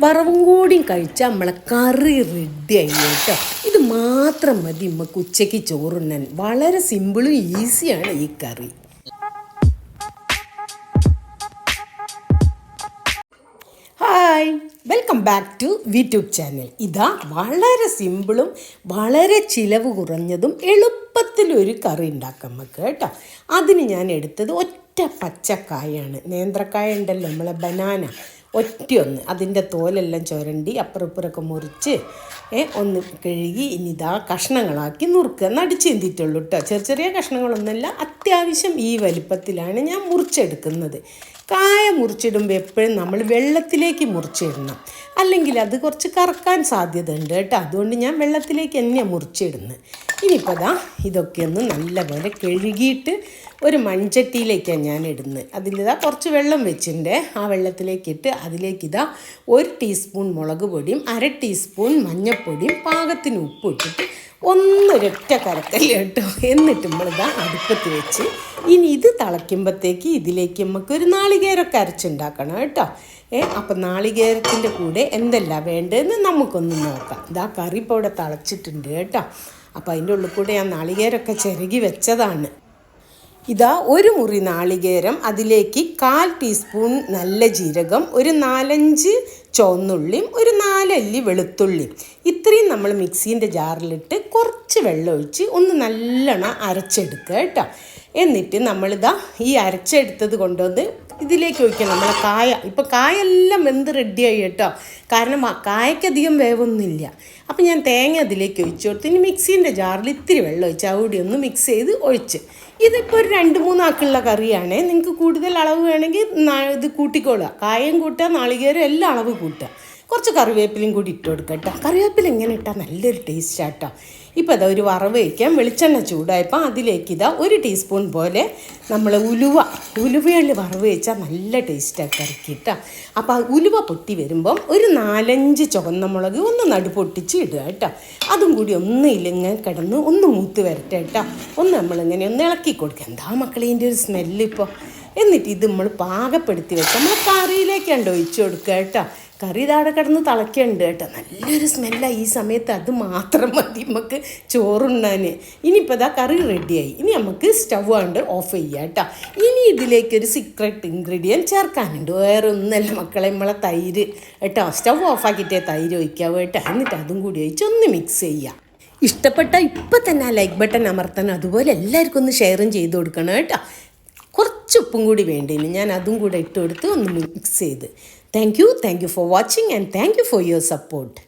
വറവും കൂടിയും കഴിച്ചാൽ നമ്മളെ കറി റെഡിയായി കേട്ടോ. ഇത് മാത്രം മതി നമുക്ക് ഉച്ചയ്ക്ക് ചോറുണ്ണാൻ. വളരെ സിമ്പിളും ഈസിയാണ് ഈ കറി. Hi, welcome back to YouTube channel. ഇതാ വളരെ സിമ്പിളും വളരെ ചിലവ് കുറഞ്ഞതും എളുപ്പത്തിലൊരു കറി ഉണ്ടാക്കാം നമുക്ക് കേട്ടോ. അതിന് ഞാൻ എടുത്തത് ഒറ്റ പച്ചക്കായാണ്. നേന്ത്രക്കായ ഉണ്ടല്ലോ, നമ്മളെ ബനാന, ഒറ്റയൊന്ന്. അതിൻ്റെ തോലെല്ലാം ചുരണ്ടി അപ്പുറപ്പുറമൊക്കെ മുറിച്ച് ഒന്ന് കഴുകി ഇനി ഇതാ കഷ്ണങ്ങളാക്കി നുറുക്കുക. നടിച്ചെന്തിട്ടുള്ളൂ കേട്ടോ. ചെറിയ ചെറിയ കഷ്ണങ്ങളൊന്നുമല്ല, അത്യാവശ്യം ഈ വലിപ്പത്തിലാണ് ഞാൻ മുറിച്ചെടുക്കുന്നത്. കായ മുറിച്ചിടുമ്പോൾ എപ്പോഴും നമ്മൾ വെള്ളത്തിലേക്ക് മുറിച്ചിടണം, അല്ലെങ്കിൽ അത് കുറച്ച് കറക്കാൻ സാധ്യത ഉണ്ട് കേട്ടോ. അതുകൊണ്ട് ഞാൻ വെള്ളത്തിലേക്ക് തന്നെ മുറിച്ചിടുന്നത്. ഇനിയിപ്പോൾ ദാ ഇതൊക്കെ ഒന്ന് നല്ലപോലെ കഴുകിയിട്ട് ഒരു മൺചട്ടിയിലേക്കാണ് ഞാൻ ഇടുന്നത്. അതിലിതാ കുറച്ച് വെള്ളം വെച്ചിട്ടുണ്ട്. ആ വെള്ളത്തിലേക്കിട്ട് അതിലേക്കിതാ 1 ടീസ്പൂൺ മുളക് പൊടിയും 1/2 ടീസ്പൂൺ മഞ്ഞൾപ്പൊടിയും പാകത്തിന് ഉപ്പ് ഇട്ടിട്ട് ഒന്നൊരൊറ്റ കറക്കല് കേട്ടോ. എന്നിട്ട് നമ്മളിതാ അടുപ്പത്ത് വെച്ച് ഇനി ഇത് തിളയ്ക്കുമ്പോഴത്തേക്ക് ഇതിലേക്ക് നമുക്കൊരു നാളികേരമൊക്കെ അരച്ചുണ്ടാക്കണം കേട്ടോ. അപ്പം നാളികേരത്തിൻ്റെ കൂടെ എന്തെല്ലാം വേണ്ടതെന്ന് നമുക്കൊന്ന് നോക്കാം. ഇതാ കറി ഇപ്പോൾ ഇവിടെ തിളച്ചിട്ടുണ്ട് കേട്ടോ. അപ്പോൾ അതിൻ്റെ ഉള്ളിൽ കൂടെ ഞാൻ നാളികേരമൊക്കെ ചിരകി വെച്ചതാണ്. ഇതാ 1 മുറി നാളികേരം, അതിലേക്ക് 1/4 ടീസ്പൂൺ നല്ല ജീരകം, ഒരു 4-5 ചുവന്നുള്ളിയും ഒരു 4 അല്ലി വെളുത്തുള്ളിയും, ഇത്രയും നമ്മൾ മിക്സീൻ്റെ ജാറിലിട്ട് കുറച്ച് വെള്ളം ഒഴിച്ച് ഒന്ന് നല്ലോണം അരച്ചെടുക്കുക കേട്ടോ. എന്നിട്ട് നമ്മളിതാ ഈ അരച്ചെടുത്തത് കൊണ്ടുവന്ന് ഇതിലേക്ക് ഒഴിക്കണം നമ്മളെ കായ. ഇപ്പോൾ കായെല്ലാം വെന്ത് റെഡിയായി കേട്ടോ. കാരണം കായക്കധികം വേവൊന്നുമില്ല. അപ്പം ഞാൻ തേങ്ങ അതിലേക്ക് ഒഴിച്ചു കൊടുത്ത് ഇനി മിക്സീൻ്റെ ജാറിൽ ഇത്തിരി വെള്ളം ഒഴിച്ച് അവിടെ ഒന്ന് മിക്സ് ചെയ്ത് ഒഴിച്ച്. ഇതിപ്പോൾ ഒരു 2-3 ആൾക്കുള്ള കറിയാണ്. നിങ്ങൾക്ക് കൂടുതൽ അളവ് വേണമെങ്കിൽ ഇത് കൂട്ടിക്കോളുക. കായം കൂട്ടുക, നാളികേരം എല്ലാം അളവ് കൂട്ടുക. കുറച്ച് കറിവേപ്പിലയും കൂടി ഇട്ട് കൊടുക്കുക കേട്ടോ. കറിവേപ്പില ഇങ്ങനെ ഇട്ടാൽ നല്ലൊരു ടേസ്റ്റാണ് കേട്ടോ. ഇപ്പോൾ അതാ ഒരു വറവ് വയ്ക്കാം. വെളിച്ചെണ്ണ ചൂടായപ്പോൾ അതിലേക്ക് ഇതാ 1 ടീസ്പൂൺ പോലെ നമ്മൾ ഉലുവയിൽ വറവ് വെച്ചാൽ നല്ല ടേസ്റ്റാണ് കറിക്ക് കേട്ടോ. അപ്പോൾ ആ ഉലുവ പൊട്ടി വരുമ്പം ഒരു 4-5 ചുവന്ന മുളക് ഒന്ന് നടുപൊട്ടിച്ച് ഇടുക കേട്ടോ. അതും കൂടി ഒന്ന് ഇങ്ങനെ കിടന്ന് ഒന്ന് മൂത്ത് വരട്ടെ കേട്ടോ. ഒന്ന് നമ്മളിങ്ങനെ ഒന്ന് ഇളക്കി കൊടുക്കുക. എന്താ മക്കളെ ഇതിൻ്റെ ഒരു സ്മെല്ല് ഇപ്പോൾ. എന്നിട്ട് ഇത് നമ്മൾ പാകപ്പെടുത്തി വെച്ച് നമ്മൾ കറിയിലേക്കാണ്ട് ഒഴിച്ച് കൊടുക്കുക കേട്ടോ. കറി ഇതാടെ കിടന്ന് തിളയ്ക്കുന്നുണ്ട് കേട്ടോ. നല്ലൊരു സ്മെല്ലാണ് ഈ സമയത്ത്. അത് മാത്രം മതി നമുക്ക് ചോറുണ്ണാൻ. ഇനിയിപ്പോൾ ഇതാ കറി റെഡിയായി. ഇനി നമുക്ക് സ്റ്റവ് കൊണ്ട് ഓഫ് ചെയ്യാം കേട്ടോ. ഇനി ഇതിലേക്കൊരു സീക്രട്ട് ഇൻഗ്രീഡിയൻറ്റ് ചേർക്കാനുണ്ട്. വേറെ ഒന്നല്ല മക്കളെ, നമ്മളെ തൈര് കേട്ടോ. സ്റ്റവ് ഓഫാക്കിയിട്ടേ തൈര് ഒഴിക്കാവൂ കേട്ടോ. എന്നിട്ട് അതും കൂടി ഒഴിച്ച് ഒന്ന് മിക്സ് ചെയ്യുക. ഇഷ്ടപ്പെട്ടാൽ ഇപ്പം തന്നെ ആ ലൈക്ക് ബട്ടൺ അമർത്തണം. അതുപോലെ എല്ലാവർക്കും ഒന്ന് ഷെയറും ചെയ്ത് കൊടുക്കണം കേട്ടോ. കുറച്ച് ഉപ്പും കൂടി വേണ്ടേന്, ഞാൻ അതും കൂടെ ഇട്ട് കൊടുത്ത് ഒന്ന് മിക്സ് ചെയ്ത്. Thank you for watching and thank you for your support.